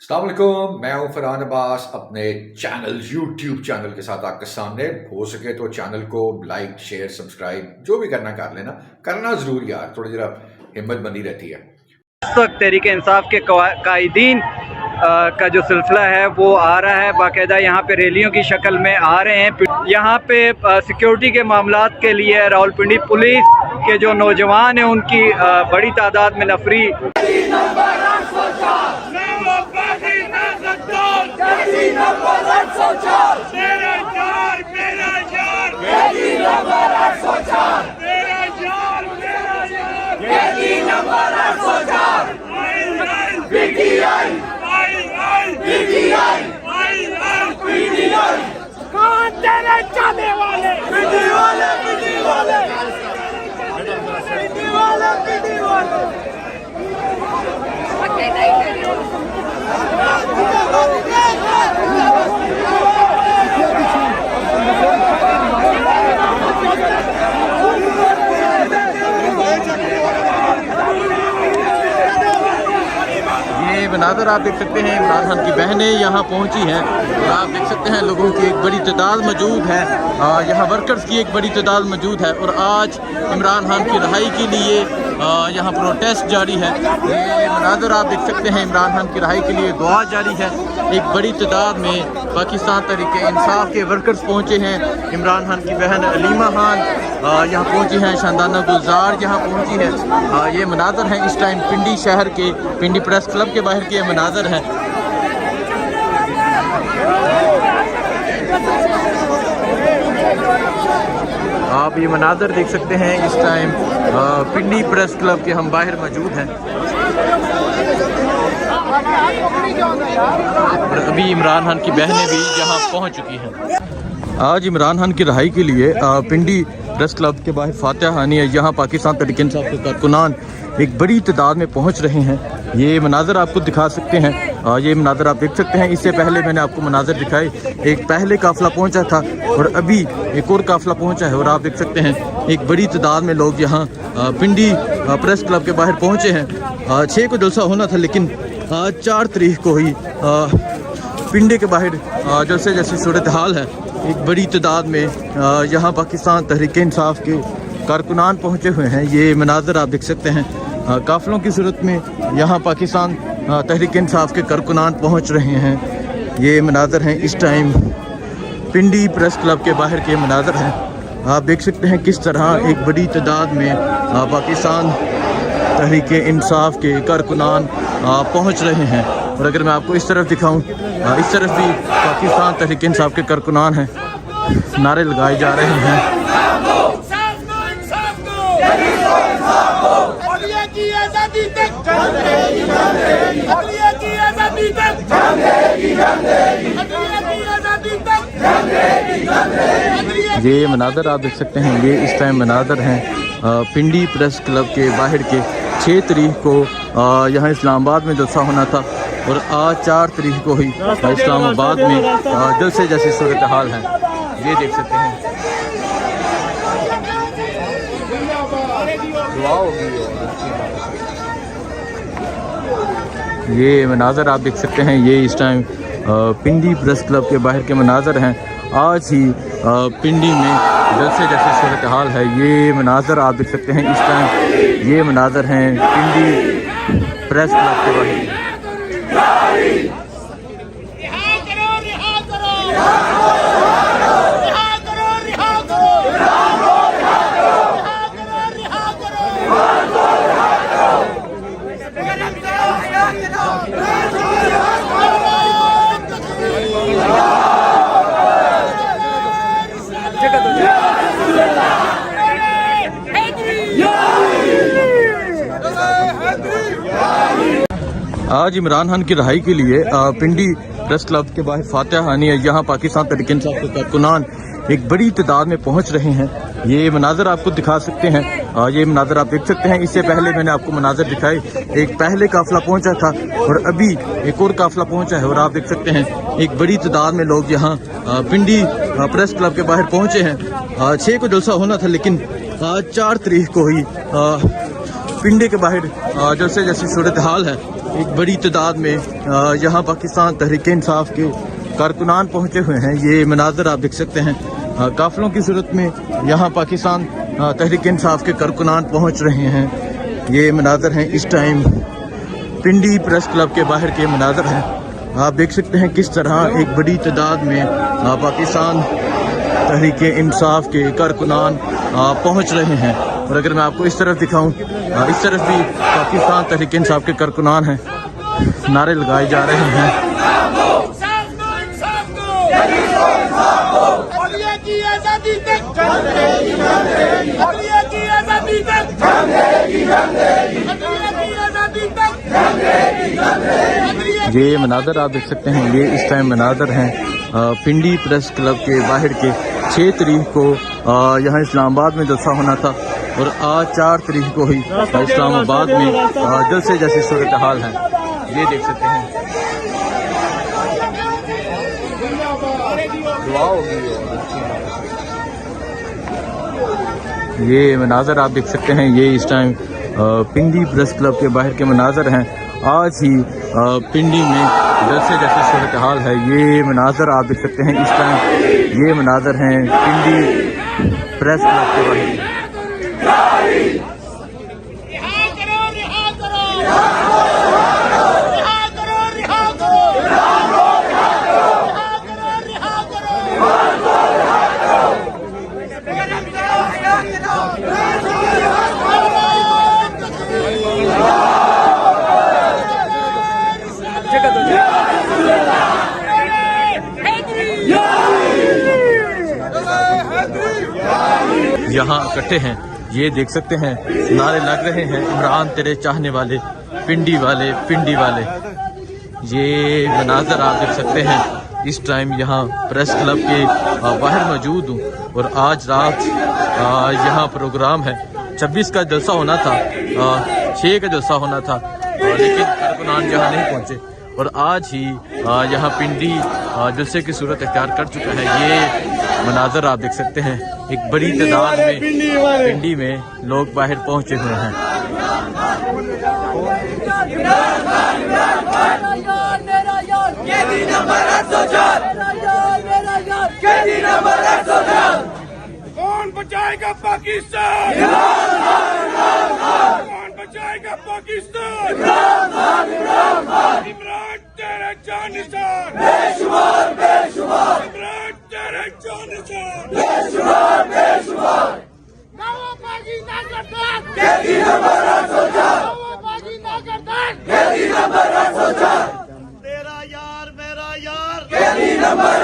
अस्सलाम वालेकुम, मैं हूं फरहान अब्बास अपने चैनल यूट्यूब चैनल के साथ आपके सामने। हो सके तो चैनल को लाइक शेयर सब्सक्राइब जो भी करना कर लेना, करना ज़रूर यार, थोड़ी जरा हिम्मत बनी रहती है। इस वक्त तहरीक इंसाफ के कायदीन का जो सिलसिला है वो आ रहा है, बाकायदा यहाँ पे रैलियों की शक्ल में आ रहे हैं। यहाँ पे सिक्योरिटी के मामलात के लिए रावलपिंडी पुलिस के जो नौजवान हैं उनकी बड़ी तादाद में नफरी मनाज़र आप देख सकते हैं। इमरान खान की बहनें यहाँ पहुँची हैं और आप देख सकते हैं लोगों की एक बड़ी तादाद मौजूद है। यहाँ वर्कर्स की एक बड़ी तादाद मौजूद है और आज इमरान खान की रहाई के लिए यहाँ प्रोटेस्ट जारी है। ये मनाज़र आप देख सकते हैं, इमरान खान की रहाई के लिए दुआ जारी है। एक बड़ी तादाद में पाकिस्तान तहरीक इंसाफ के वर्कर्स पहुँचे हैं। इमरान खान की बहन अलीमा खान यहाँ पहुँची हैं, शानदाना गुलजार यहाँ पहुँची है। ये मनाज़र हैं इस टाइम पिंडी शहर के पिंडी प्रेस क्लब के बाहर के मनाज़र हैं। आप ये मनाज़र देख सकते हैं इस टाइम पिंडी प्रेस क्लब के हम बाहर मौजूद हैं और अभी इमरान खान की बहनें भी यहाँ पहुँच चुकी हैं। आज इमरान खान की रहाई के लिए पिंडी प्रेस क्लब के बाहर फातहानी है। यहाँ पाकिस्तान तहरीक इंसाफ के कारकुनान एक बड़ी तादाद में पहुँच रहे हैं। ये मनाज़र आपको दिखा सकते हैं, ये मनाज़र आप देख सकते हैं। इससे पहले मैंने आपको मनाज़र दिखाए, एक पहले काफ़िला पहुँचा था और अभी एक और काफ़िला पहुँचा है और आप देख सकते हैं एक बड़ी तादाद में लोग यहाँ पिंडी प्रेस क्लब के बाहर पहुँचे हैं। 6 को जलसा होना था लेकिन 4 तारीख को ही पिंडी के बाहर जैसे जैसी सूरत हाल है, एक बड़ी तादाद में यहाँ पाकिस्तान तहरीक इंसाफ के कारकुनान पहुँचे हुए हैं। ये मनाज़र आप देख सकते हैं, काफ़िलों की सूरत में यहाँ पाकिस्तान तहरीक इंसाफ के कारकुनान पहुँच रहे हैं। ये मनाज़र हैं इस टाइम पिंडी प्रेस क्लब के बाहर के मनाज़र हैं। आप देख सकते हैं किस तरह एक बड़ी तादाद में पाकिस्तान तहरीक इंसाफ के कारकुनान पहुँच रहे हैं। और अगर मैं आपको इस तरफ दिखाऊं, इस तरफ भी पाकिस्तान तहरीक इंसाफ के कारकुनान हैं, नारे लगाए जा रहे हैं। ये मनाज़र आप देख सकते हैं, ये इस टाइम मनाज़र हैं पिंडी प्रेस क्लब के बाहर के। 6 तारीख को यहाँ इस्लामाबाद में जलसा होना था और आज 4 तारीख को ही इस्लामाबाद में जलसे जैसी सूरत हाल है। ये देख सकते हैं, ये मनाज़र आप देख सकते हैं। ये इस टाइम पिंडी प्रेस क्लब के बाहर के मनाज़र हैं। आज ही पिंडी में जैसे जैसे सूरत हाल है, ये मनाज़र आप देख सकते हैं इस टाइम। ये मनाज़र हैं पिंडी प्रेस क्लब के बाहर। आज इमरान खान की रहाई के लिए पिंडी प्रेस क्लब के बाहर फातहानी है। यहाँ पाकिस्तान तहरीक इंसाफ के कारकुनान एक बड़ी तादाद में पहुँच रहे हैं। ये मनाज़र आपको दिखा सकते हैं, ये मनाज़र आप देख सकते हैं। इससे पहले मैंने आपको मनाज़र दिखाए, एक पहले काफ़िला पहुँचा था और अभी एक और काफ़िला पहुँचा है और आप देख सकते हैं एक बड़ी तादाद में लोग यहाँ पिंडी प्रेस क्लब के बाहर पहुँचे हैं। 6 को जलसा होना था लेकिन 4 तारीख को ही पिंडी के बाहर जैसे जैसी सूरत हाल है, एक बड़ी तादाद में यहाँ पाकिस्तान तहरीक इंसाफ के कारकुनान पहुँचे हुए हैं। ये मनाजर आप देख सकते हैं, काफिलों की सूरत में यहाँ पाकिस्तान तहरीक इंसाफ के कारकुनान पहुँच रहे हैं। ये मनाजर हैं इस टाइम पिंडी प्रेस क्लब के बाहर के मनाजर हैं। आप देख सकते हैं किस तरह एक बड़ी तादाद में पाकिस्तान तहरीक इंसाफ के कारकुनान पहुँच रहे हैं। और अगर मैं आपको इस तरफ दिखाऊं, इस तरफ भी पाकिस्तान तहरीक इंसाफ के कारकुनान हैं, नारे लगाए जा रहे हैं। ये मनाजर आप देख सकते हैं, ये इस टाइम मनाजर हैं पिंडी प्रेस क्लब के बाहर के। 6 तारीख को यहाँ इस्लामाबाद में जलसा होना था और आज 4 तारीख को ही इस्लामाबाद में जलसे जैसी सूरत हाल है। ये देख सकते हैं, दुआ होगी। ये मनाजर आप देख सकते हैं, ये इस टाइम पिंडी प्रेस क्लब के बाहर के मनाजर हैं। आज ही पिंडी में जलसे जैसी सूरत हाल है। ये मनाजर आप देख सकते हैं इस टाइम, ये मनाजर हैं पिंडी प्रेस क्लब के बाहर। यहाँ इकट्ठे हैं, ये देख सकते हैं, नारे लग रहे हैं, इमरान तेरे चाहने वाले, पिंडी वाले, पिंडी वाले। ये मनाजर आप देख सकते हैं इस टाइम यहाँ प्रेस क्लब के बाहर मौजूद हूँ। और आज रात यहाँ प्रोग्राम है, 26 का जलसा होना था, 6 का जलसा होना था, लेकिन कारकुनान यहाँ नहीं पहुँचे। और आज ही यहाँ पिंडी जलसे की सूरत इख्तियार कर चुका है। ये मनाजर आप देख सकते हैं, एक बड़ी तादाद में पिंडी में लोग बाहर पहुंचे हुए हैं। कौन बचाएगा पाकिस्तान? कौन बचाएगा पाकिस्तान? इमरान तेरा जान निशान, बेशुमार बेशुमार। इमरान तेरा जान निशान, बेशुमार बेशुमार। नवा पाकिस्तान करतार, कैदी नंबर 804। नवा पाकिस्तान करतार, कैदी नंबर 804। तेरा यार मेरा यार, कैदी नंबर